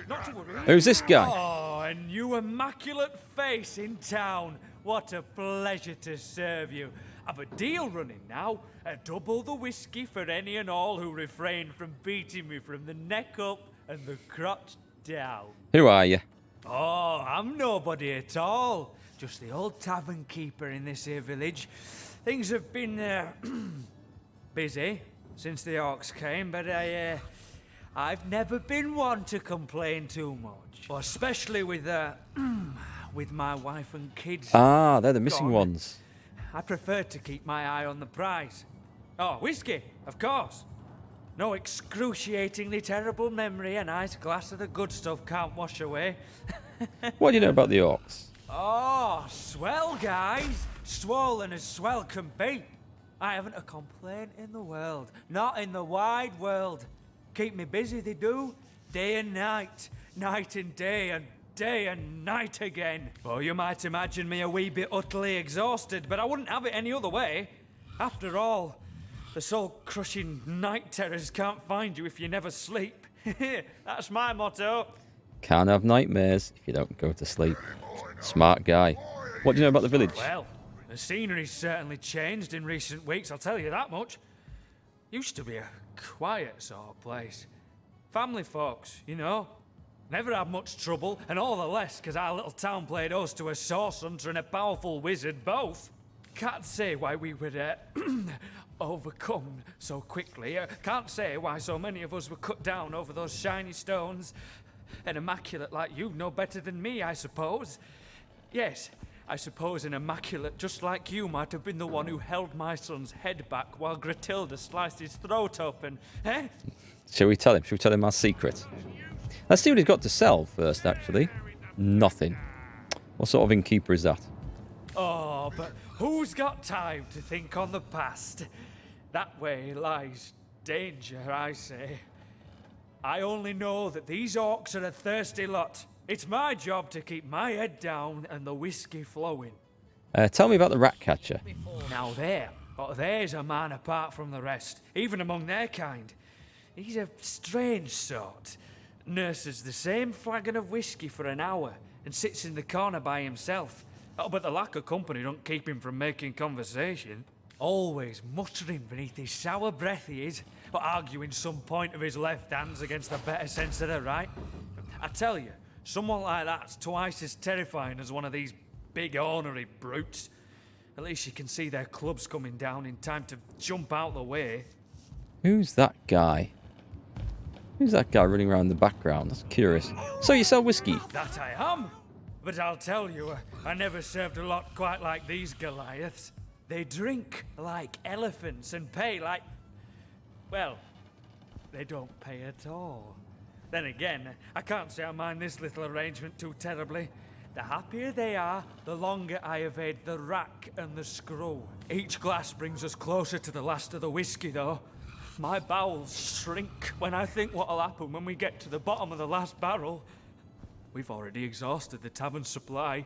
Not to worry. Who's this guy? Oh, a new immaculate face in town. What a pleasure to serve you. I've a deal running now. Double the whiskey for any and all who refrain from beating me from the neck up and the crotch down. Who are you? Oh, I'm nobody at all. Just the Old Tavern Keeper in this here village. Things have been busy since the Orcs came, but I've never been one to complain too much. Well, especially with my wife and kids. Ah, they're the missing ones. I prefer to keep my eye on the prize. Oh, whiskey, of course. No excruciatingly terrible memory a nice glass of the good stuff can't wash away. What do you know about the Orcs? Oh, swell guys. Swollen as swell can be. I haven't a complaint in the world. Not in the wide world. Keep me busy, they do. Day and night. Night and day and night again. Oh, you might imagine me a wee bit utterly exhausted, but I wouldn't have it any other way. After all, the soul-crushing night terrors can't find you if you never sleep. That's my motto. Can't have nightmares if you don't go to sleep. Smart guy. What do you know about the village? Well, the scenery's certainly changed in recent weeks, I'll tell you that much. Used to be a quiet sort of place. Family folks, you know. Never had much trouble, and all the less because our little town played host to a source hunter and a powerful wizard both. Can't say why we were overcome so quickly. Can't say why so many of us were cut down over those shiny stones. An immaculate like you know better than me, I suppose. Yes, I suppose an immaculate just like you might have been the one who held my son's head back while Gratilda sliced his throat open, eh? Shall we tell him? Shall we tell him our secret? Let's see what he's got to sell first, actually. Nothing. What sort of innkeeper is that? Oh, but who's got time to think on the past? That way lies danger, I say. I only know that these orcs are a thirsty lot. It's my job to keep my head down and the whiskey flowing. Tell me about the rat catcher. Now there's a man apart from the rest, even among their kind. He's a strange sort. Nurses the same flagon of whiskey for an hour and sits in the corner by himself. Oh, but the lack of company don't keep him from making conversation. Always muttering beneath his sour breath he is, but arguing some point of his left hands against the better sense of the right. I tell you, someone like that's twice as terrifying as one of these big ornery brutes. At least you can see their clubs coming down in time to jump out the way. Who's that guy? Who's that guy running around in the background? That's curious. So you sell whiskey? That I am. But I'll tell you, I never served a lot quite like these Goliaths. They drink like elephants and pay like... Well, they don't pay at all. Then again, I can't say I mind this little arrangement too terribly. The happier they are, the longer I evade the rack and the screw. Each glass brings us closer to the last of the whiskey, though. My bowels shrink when I think what'll happen when we get to the bottom of the last barrel. We've already exhausted the tavern supply,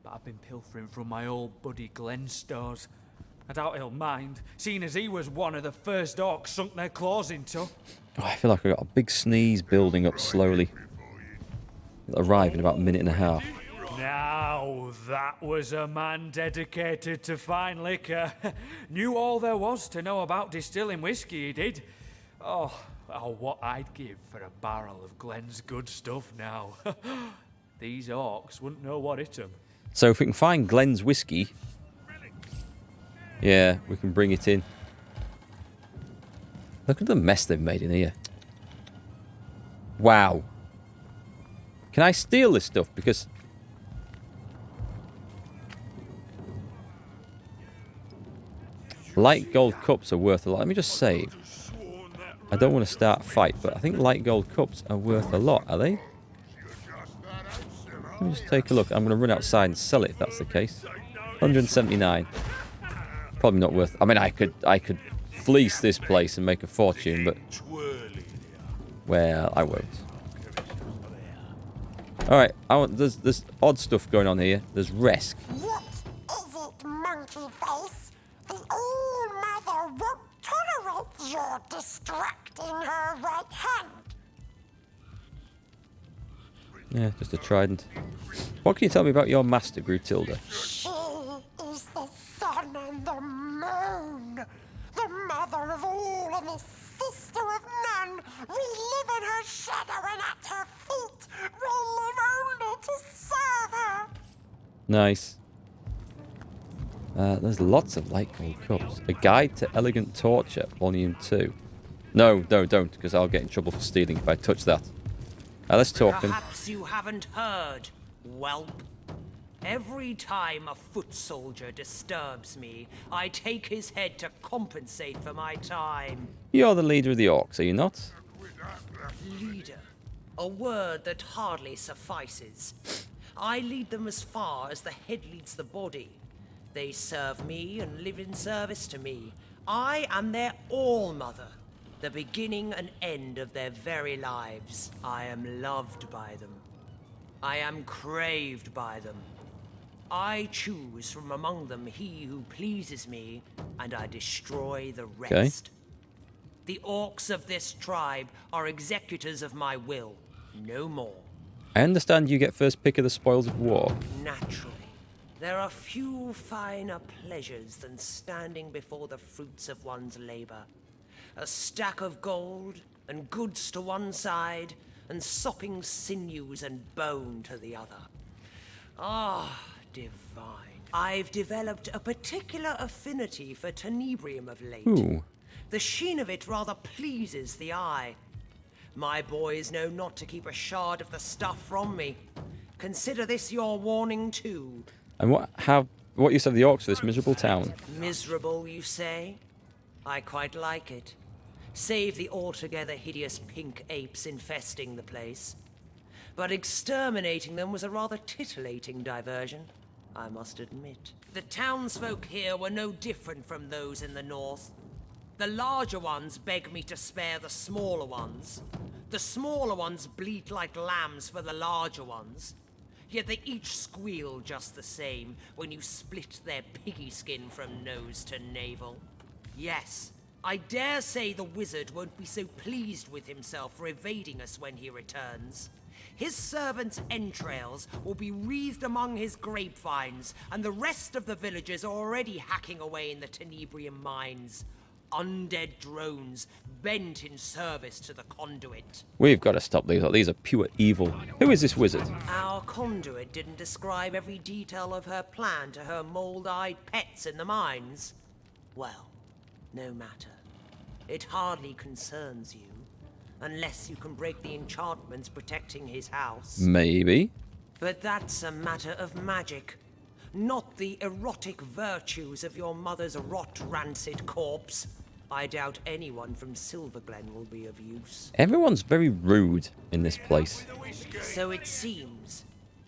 but I've been pilfering from my old buddy Glenn's stores. I doubt he'll mind, seeing as he was one of the first orcs sunk their claws into. Oh, I feel like I've got a big sneeze building up slowly. It'll arrive in about a minute and a half. Now, that was a man dedicated to fine liquor. Knew all there was to know about distilling whiskey, he did. Oh, what I'd give for a barrel of Glenn's good stuff now. These orcs wouldn't know what hit them. So if we can find Glenn's whiskey... Yeah, we can bring it in. Look at the mess they've made in here. Wow. Can I steal this stuff? Because... light gold cups are worth a lot. Let me just save. I don't want to start a fight, but I think light gold cups are worth a lot, are they? Let me just take a look. I'm going to run outside and sell it if that's the case. 179. Probably not worth... I mean, I could fleece this place and make a fortune, but... well, I won't. Alright, there's odd stuff going on here. There's Resk. What is it, monkey face? The All-Mother won't tolerate your distracting her right hand. Yeah, just a trident. What can you tell me about your master, Grutilda? She is the sun and the moon, the mother of all and the sister of none. We live in her shadow and at her feet. We live only to serve her. Nice. There's lots of light gold cups. A Guide to Elegant Torture, Volume 2. No, don't, because I'll get in trouble for stealing if I touch that. Let's talk then. Perhaps you haven't heard, whelp. Every time a foot soldier disturbs me, I take his head to compensate for my time. You're the leader of the Orcs, are you not? Leader. A word that hardly suffices. I lead them as far as the head leads the body. They serve me and live in service to me. I am their all-mother, the beginning and end of their very lives. I am loved by them. I am craved by them. I choose from among them he who pleases me, and I destroy the rest. The Orcs of this tribe are executors of my will, no more. I understand you get first pick of the spoils of war. Naturally. There are few finer pleasures than standing before the fruits of one's labor. A stack of gold, and goods to one side, and sopping sinews and bone to the other. Ah, divine. I've developed a particular affinity for tenebrium of late. Ooh. The sheen of it rather pleases the eye. My boys know not to keep a shard of the stuff from me. Consider this your warning too. And what you said of the Orcs for this miserable town? Miserable, you say? I quite like it. Save the altogether hideous pink apes infesting the place. But exterminating them was a rather titillating diversion, I must admit. The townsfolk here were no different from those in the north. The larger ones beg me to spare the smaller ones. The smaller ones bleat like lambs for the larger ones. Yet they each squeal just the same when you split their piggy skin from nose to navel. Yes, I dare say the wizard won't be so pleased with himself for evading us when he returns. His servants' entrails will be wreathed among his grapevines, and the rest of the villagers are already hacking away in the tenebrium mines. Undead drones bent in service to the conduit. We've got to stop these. These are pure evil. Who is this wizard? Our conduit didn't describe every detail of her plan to her mold-eyed pets in the mines. Well, no matter. It hardly concerns you, unless you can break the enchantments protecting his house. Maybe. But that's a matter of magic, not the erotic virtues of your mother's rot-rancid corpse. I doubt anyone from Silverglen will be of use. Everyone's very rude in this place. So it seems.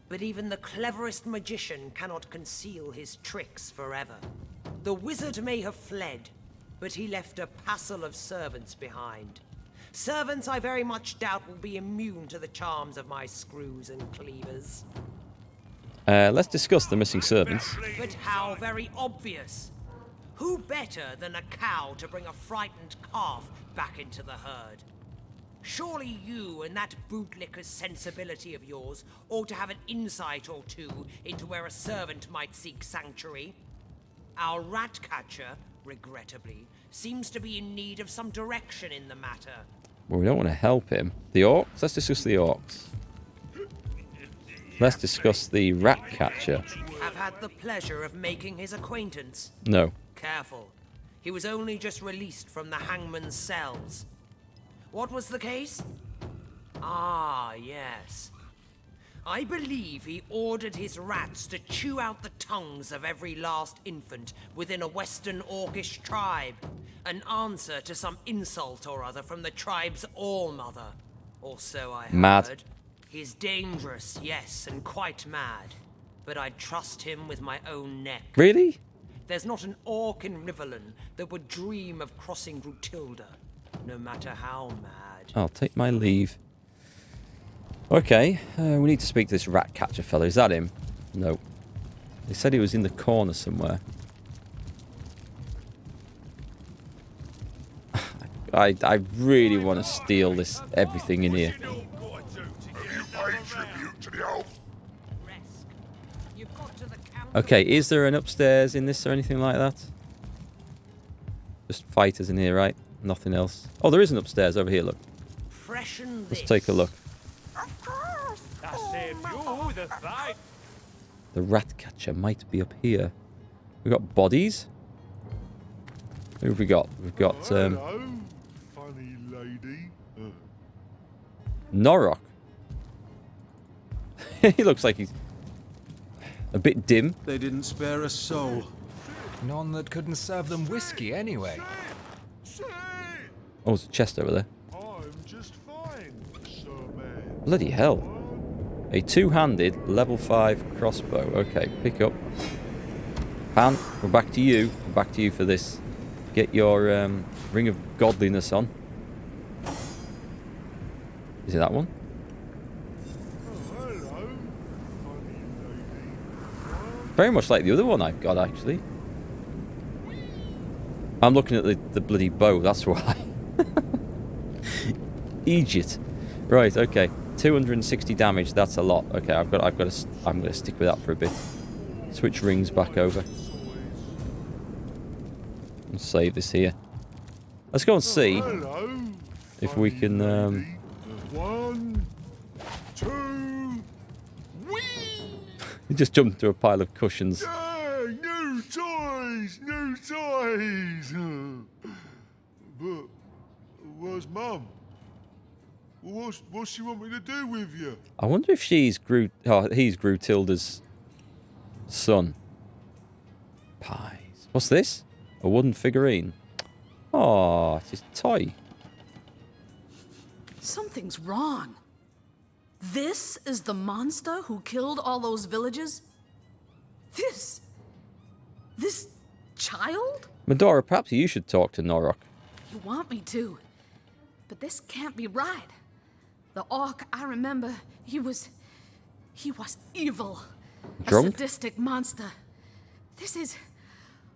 But even the cleverest magician cannot conceal his tricks forever. The wizard may have fled, but he left a passel of servants behind. Servants I very much doubt will be immune to the charms of my screws and cleavers. Let's discuss the missing servants. But how very obvious. Who better than a cow to bring a frightened calf back into the herd? Surely you and that bootlicker's sensibility of yours ought to have an insight or two into where a servant might seek sanctuary. Our rat catcher, regrettably, seems to be in need of some direction in the matter. Well, we don't want to help him. The Orcs? Let's discuss the Orcs. Let's discuss the rat catcher. Have had the pleasure of making his acquaintance. No. Careful. He was only just released from the hangman's cells. What was the case? Ah, yes. I believe he ordered his rats to chew out the tongues of every last infant within a western Orcish tribe. An answer to some insult or other from the tribe's all-mother. Or so I heard. Mad. He's dangerous, yes, and quite mad. But I'd trust him with my own neck. Really? There's not an orc in Riverland that would dream of crossing Grutilda, no matter how mad. I'll take my leave. Okay, we need to speak to this rat catcher fella. Is that him? No. They said he was in the corner somewhere. I really want to steal everything in here. Have you paid tribute Okay, is there an upstairs in this or anything like that? Just fighters in here, right? Nothing else. Oh, there is an upstairs over here, look. Freshen Let's this. take a look. Of course. I saved you the fight. The rat catcher might be up here. We got bodies. Who have we got? We've got Hello, funny lady. Noroc. He looks like he's a bit dim. They didn't spare a soul. None that couldn't serve them whiskey anyway. Sit! Oh, there's a chest over there. I'm just fine, sir man. Bloody hell. A two-handed level 5 crossbow. Okay, pick up. Pan, we're back to you. We're back to you for this. Get your ring of godliness on. Is it that one? Oh, hello, funny lady. Very much like the other one I've got, actually. I'm looking at the bloody bow, that's why. Egypt. Right, okay. 260 damage, that's a lot. Okay, I'm gonna stick with that for a bit. Switch rings back over. And save this here. Let's go and see Hello, if we funny can lady. 1, 2, whee! he just jumped through a pile of cushions. Yeah, new toys, new toys. But where's Mum? What's she want me to do with you? I wonder if he's Grootilda's son. Pies. What's this? A wooden figurine. Oh, it's his toy. Something's wrong. This is the monster who killed all those villagers? This child? Medora, perhaps you should talk to Noroc. You want me to, but this can't be right. The orc I remember, he was evil. Drunk? A sadistic monster. This is...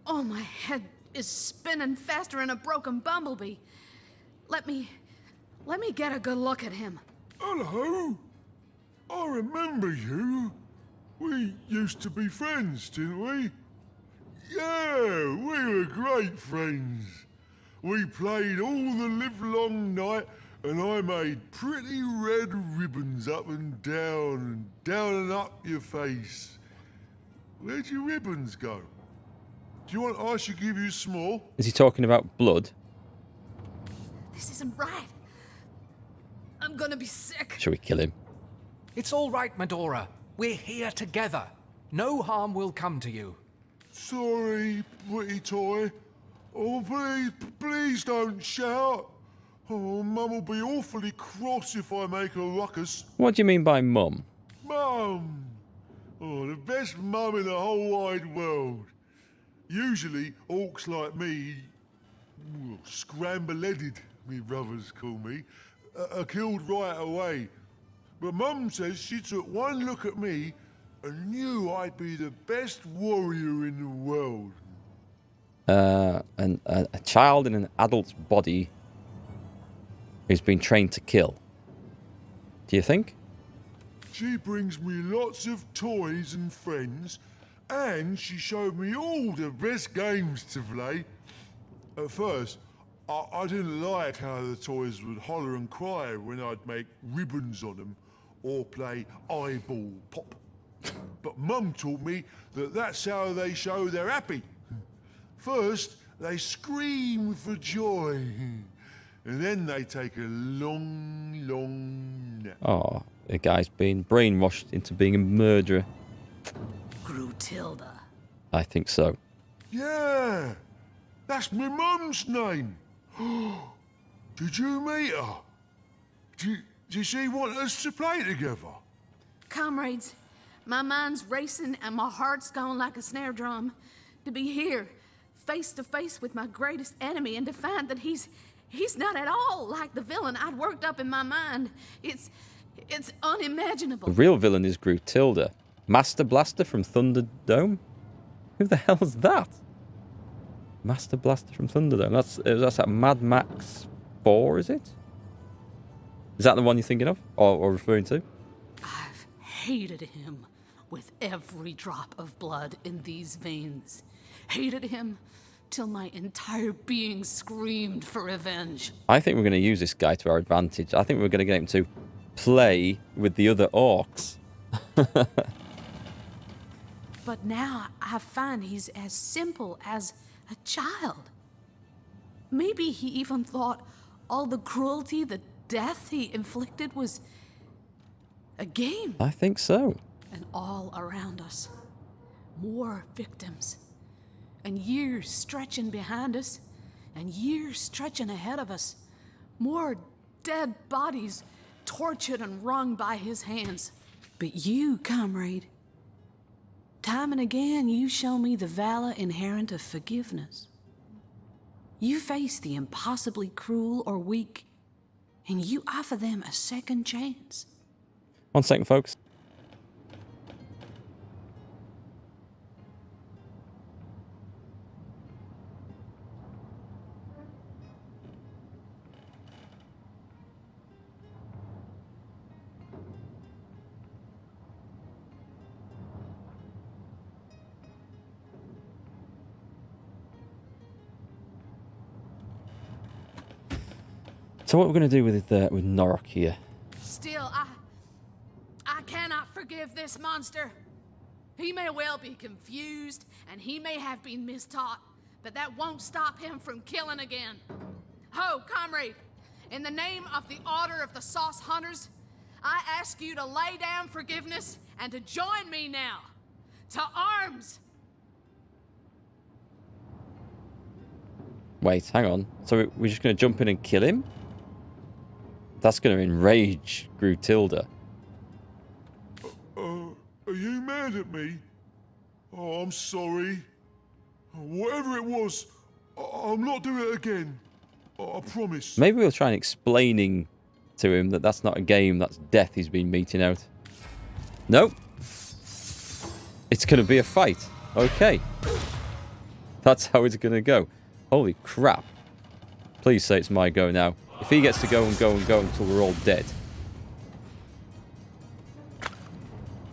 Oh, my head is spinning faster than a broken bumblebee. Let me get a good look at him. Hello. I remember you. We used to be friends, didn't we? Yeah, we were great friends. We played all the livelong night, and I made pretty red ribbons up and down and up your face. Where'd your ribbons go? Do you want I should give you some more? Is he talking about blood? This isn't right. I'm gonna be sick. Shall we kill him? It's all right, Medora. We're here together. No harm will come to you. Sorry, pretty toy. Oh, please don't shout. Oh, Mum will be awfully cross if I make a ruckus. What do you mean by mum? Mum! Oh, the best mum in the whole wide world. Usually, orcs like me, scramble-headed, me brothers call me, are killed right away. But Mum says she took one look at me and knew I'd be the best warrior in the world. A child in an adult's body who's been trained to kill. Do you think? She brings me lots of toys and friends, and she showed me all the best games to play. At first, I didn't like how the toys would holler and cry when I'd make ribbons on them or play eyeball pop. But Mum taught me that that's how they show they're happy. First, they scream for joy, and then they take a long, long nap. Oh, the guy's been brainwashed into being a murderer. Grootilda. I think so. Yeah, that's my mum's name. Did you meet her? Did she want us to play together? Comrades, my mind's racing and my heart's going like a snare drum. To be here, face to face with my greatest enemy and to find that he's not at all like the villain I'd worked up in my mind. It's unimaginable. The real villain is Grootilda. Master Blaster from Thunderdome? Who the hell's that? Master Blaster from Thunderdome. That's at Mad Max 4, is it? Is that the one you're thinking of? Or referring to? I've hated him with every drop of blood in these veins. Hated him till my entire being screamed for revenge. I think we're going to use this guy to our advantage. I think we're going to get him to play with the other orcs. But now I find he's as simple as a child. Maybe he even thought all the cruelty, the death he inflicted was a game. I think so. And all around us, more victims. And years stretching behind us, and years stretching ahead of us. More dead bodies tortured and wrung by his hands. But you, comrade, time and again you show me the valor inherent of forgiveness. You face the impossibly cruel or weak, and you offer them a second chance. 1 second, folks. So what we're going to do with Noroc here? Still, I cannot forgive this monster. He may well be confused, and he may have been mistaught, but that won't stop him from killing again. Ho, comrade, in the name of the Order of the Sauce Hunters, I ask you to lay down forgiveness and to join me now. To arms! Wait, hang on. So we're just going to jump in and kill him? That's going to enrage Grootilda. Are you mad at me? Oh, I'm sorry. Whatever it was, I'm not doing it again. I promise. Maybe we'll try and explaining to him that that's not a game, that's death he's been meting out. Nope. It's going to be a fight. Okay. That's how it's going to go. Holy crap. Please say it's my go now. If he gets to go and go and go until we're all dead.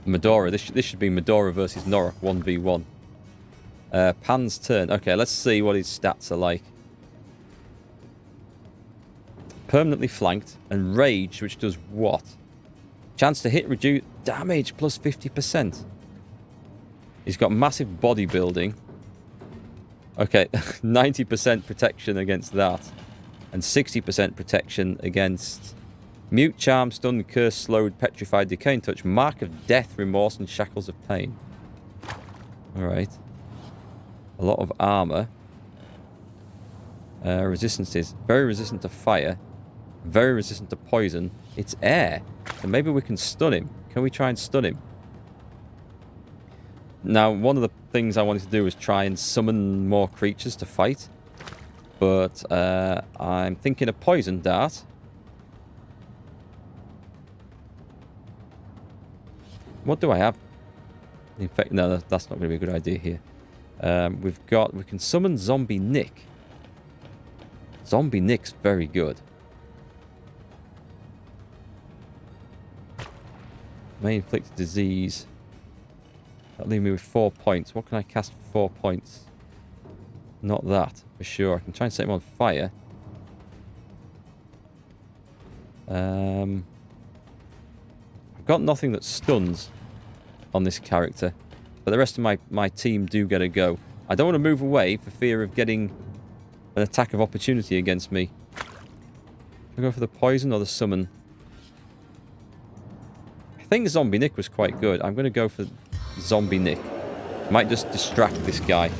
Medora. This should be Medora versus Noroc 1v1. Pan's turn. Okay, let's see what his stats are like. Permanently flanked. And rage, which does what? Chance to hit reduce damage plus 50%. He's got massive bodybuilding. Okay, 90% protection against that. And 60% protection against mute, charm, stun, curse, slowed, petrified, decay, and touch, mark of death, remorse, and shackles of pain. Alright. A lot of armor. Resistances. Very resistant to fire. Very resistant to poison. It's air. So maybe we can stun him. Can we try and stun him? Now, one of the things I wanted to do was try and summon more creatures to fight. But I'm thinking a poison dart. What do I have? In fact, no, that's not going to be a good idea here. We can summon Zombie Nick. Zombie Nick's very good. May inflict disease. That'll leave me with 4 points. What can I cast for 4 points? Not that, for sure. I can try and set him on fire. I've got nothing that stuns on this character. But the rest of my team do get a go. I don't want to move away for fear of getting an attack of opportunity against me. Should I go for the poison or the summon? I think Zombie Nick was quite good. I'm going to go for Zombie Nick. Might just distract this guy.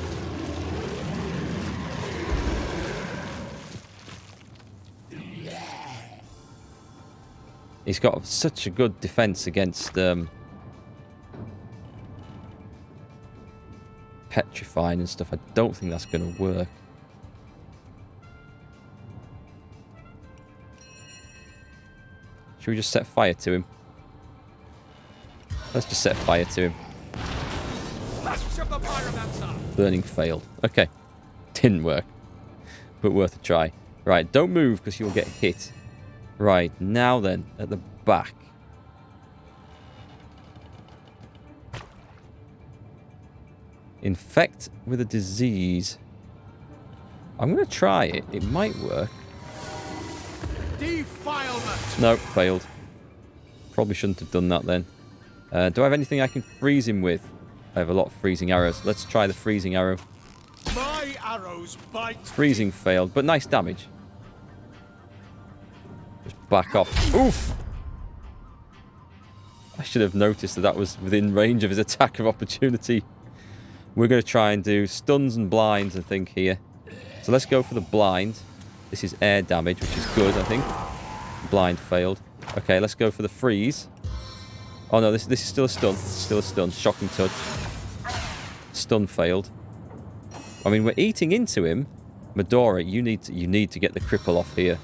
He's got such a good defense against petrifying and stuff. I don't think that's going to work. Should we just set fire to him? Let's just set fire to him. Burning failed. Okay. Didn't work. But worth a try. Right, don't move because you'll get hit. Right, now then, at the back. Infect with a disease. I'm going to try it. It might work. Defilement! No, failed. Probably shouldn't have done that then. Do I have anything I can freeze him with? I have a lot of freezing arrows. Let's try the freezing arrow. My arrows bite. Freezing failed, but nice damage. Just back off. Oof! I should have noticed that that was within range of his attack of opportunity. We're going to try and do stuns and blinds, I think, here. So let's go for the blind. This is air damage, which is good, I think. Blind failed. Okay, let's go for the freeze. Oh no, this is still a stun. Still a stun. Shocking touch. Stun failed. I mean, we're eating into him. Medora, you need to get the cripple off here.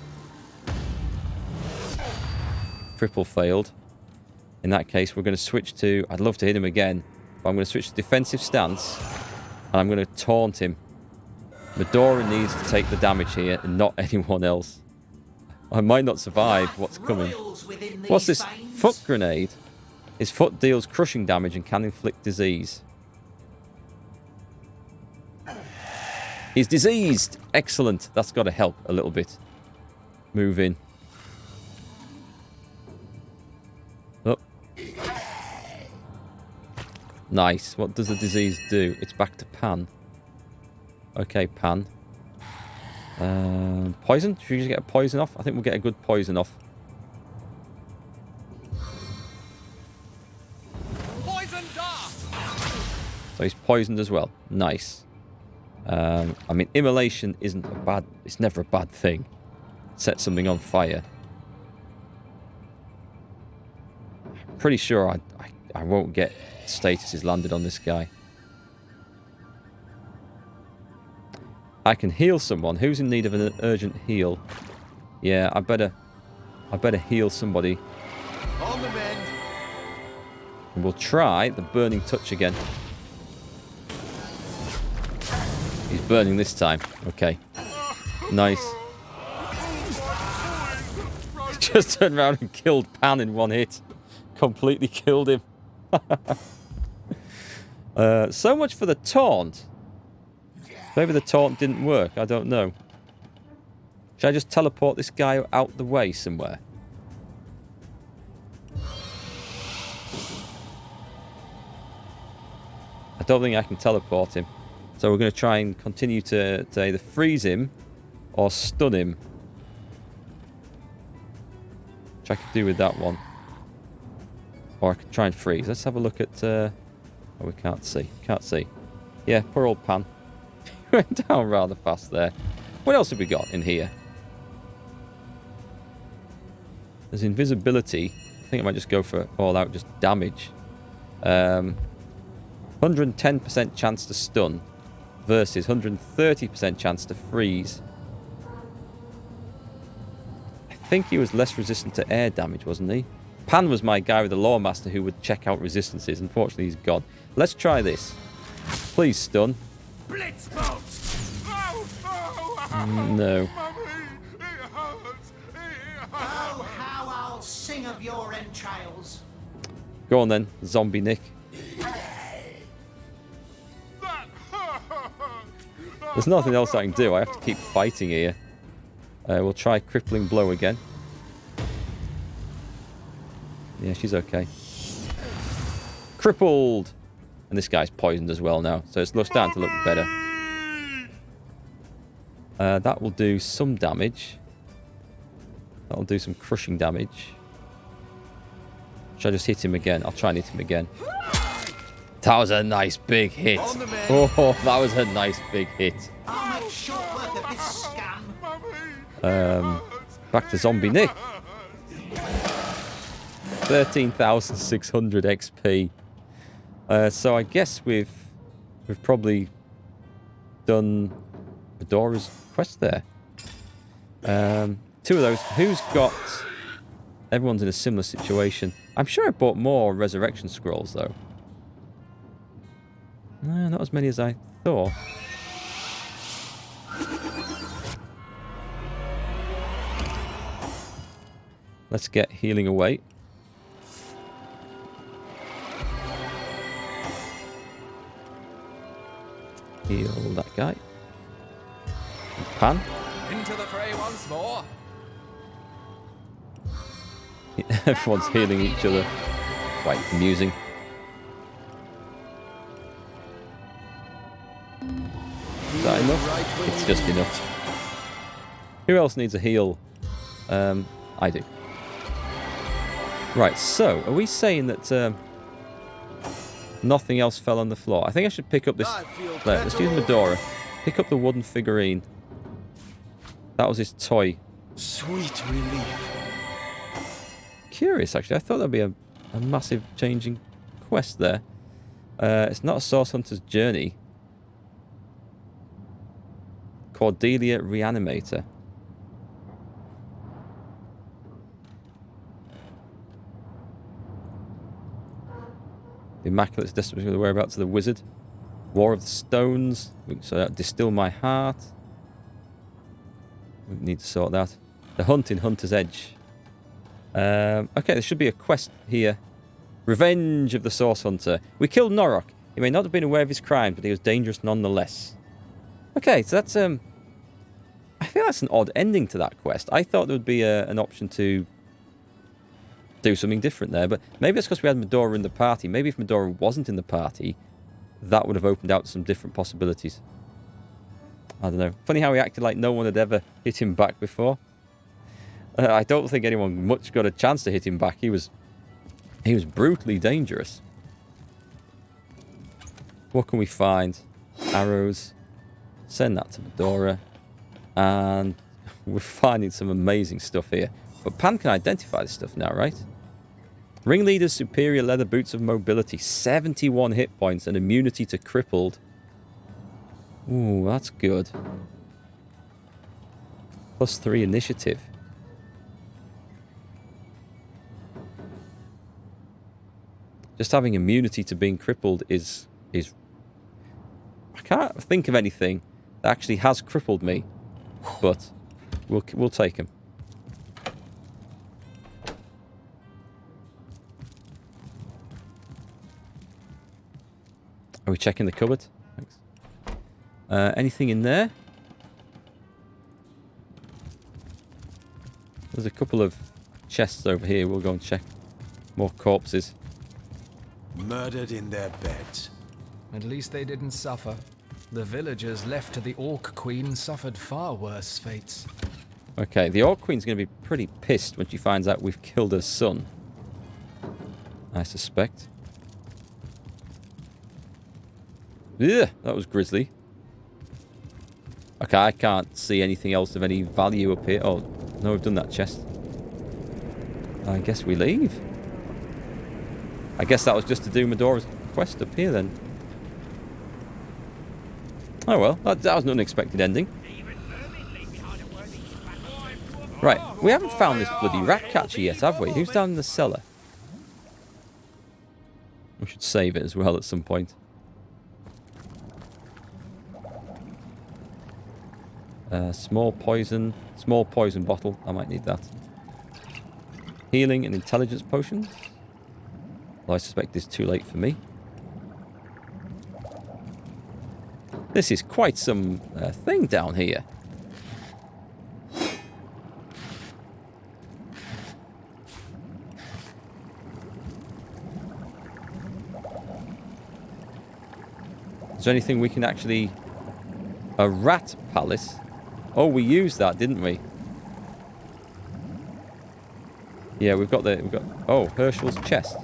Cripple failed. In that case, we're going to switch to... I'd love to hit him again. But I'm going to switch to defensive stance. And I'm going to taunt him. Medora needs to take the damage here and not anyone else. I might not survive what's coming. What's this? Foot grenade? His foot deals crushing damage and can inflict disease. He's diseased! Excellent. That's got to help a little bit. Move in. Oh. Nice. What does the disease do? It's back to Pan. Okay, Pan. Poison? Should we just get a poison off? I think we'll get a good poison off. Poison dart. So he's poisoned as well. Nice. I mean, immolation isn't a bad... It's never a bad thing. Set something on fire. Pretty sure I won't get statuses landed on this guy. I can heal someone. Who's in need of an urgent heal? Yeah, I better heal somebody. On the mend. And we'll try the burning touch again. He's burning this time. Okay. Nice. Just turned around and killed Pan in one hit. Completely killed him. So much for the taunt. Maybe the taunt didn't work. I don't know. Should I just teleport this guy out the way somewhere? I don't think I can teleport him. So we're going to try and continue to either freeze him or stun him. Which I could do with that one. Or I could try and freeze. Let's have a look at... oh, we can't see. Can't see. Yeah, poor old Pan. Went down rather fast there. What else have we got in here? There's invisibility. I think I might just go for all out just damage. 110% chance to stun versus 130% chance to freeze. I think he was less resistant to air damage, wasn't he? Pan was my guy with the Lawmaster who would check out resistances. Unfortunately, he's gone. Let's try this. Please stun. No. Oh, how I'll sing of your entrails. Go on then, Zombie Nick. There's nothing else I can do. I have to keep fighting here. We'll try Crippling Blow again. Yeah, she's okay. Crippled! And this guy's poisoned as well now, so it's starting to look better. That will do some damage. That'll do some crushing damage. Should I just hit him again? I'll try and hit him again. That was a nice big hit. Oh, that was a nice big hit. I'll make short work of this scam. Back to Zombie Nick. 13,600 XP. So I guess we've probably done Medora's quest there. Two of those. Who's got... Everyone's in a similar situation. I'm sure I bought more resurrection scrolls though. No, not as many as I thought. Let's get healing away. Heal that guy. Pan. Into the fray once more. Everyone's healing each other. Quite amusing. Is that enough? It's just enough. Who else needs a heal? I do. Right, so, are we saying that nothing else fell on the floor? I think I should pick up this... Let's use Medora. Pick up the wooden figurine. That was his toy. Sweet relief. Curious, actually. I thought there'd be a massive changing quest there. It's not a Source Hunter's Journey. Cordelia Reanimator. The Immaculate Distribution of the Whereabouts of the Wizard. War of the Stones. So that Distill My Heart. We need to sort that. The Hunt in Hunter's Edge. Okay, there should be a quest here. Revenge of the Source Hunter. We killed Noroc. He may not have been aware of his crime, but he was dangerous nonetheless. Okay, so that's I think that's an odd ending to that quest. I thought there would be an option to do something different there, but maybe it's because we had Medora in the party. Maybe if Medora wasn't in the party, that would have opened out some different possibilities. I don't know. Funny how he acted like no one had ever hit him back before. I don't think anyone much got a chance to hit him back. He was brutally dangerous. What can we find? Arrows. Send that to Medora. And we're finding some amazing stuff here. But Pan can identify this stuff now, right? Ringleader's superior leather boots of mobility. 71 hit points and immunity to crippled. Ooh, that's good. +3 initiative. Just having immunity to being crippled is... I can't think of anything that actually has crippled me. But we'll take him. Are we checking the cupboard? Thanks. Anything in there? There's a couple of chests over here. We'll go and check. More corpses. Murdered in their beds. At least they didn't suffer. The villagers left to the Orc Queen suffered far worse fates. Okay, the Orc Queen's going to be pretty pissed when she finds out we've killed her son. I suspect. Ugh, that was grisly. Okay, I can't see anything else of any value up here. Oh, no, we've done that chest. I guess we leave. I guess that was just to do Medora's quest up here then. Oh well, that was an unexpected ending. Right, we haven't found this bloody rat catcher yet, have we? Who's down in the cellar? We should save it as well at some point. Small poison bottle. I might need that. Healing and intelligence potions. Well, I suspect it's too late for me. This is quite some thing down here. Is there anything we can actually... A rat palace? Oh, we used that, didn't we? Yeah, we've got... Oh, Herschel's chest.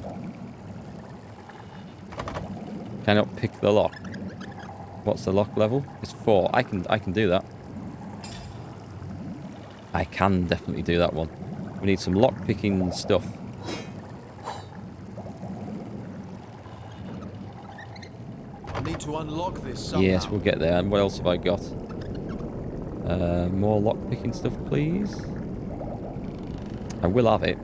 Cannot pick the lock. What's the lock level? It's 4. I can do that. I can definitely do that one. We need some lock picking stuff. I need to unlock this somehow. Yes, we'll get there. And what else have I got? More lock picking stuff, please. I will have it.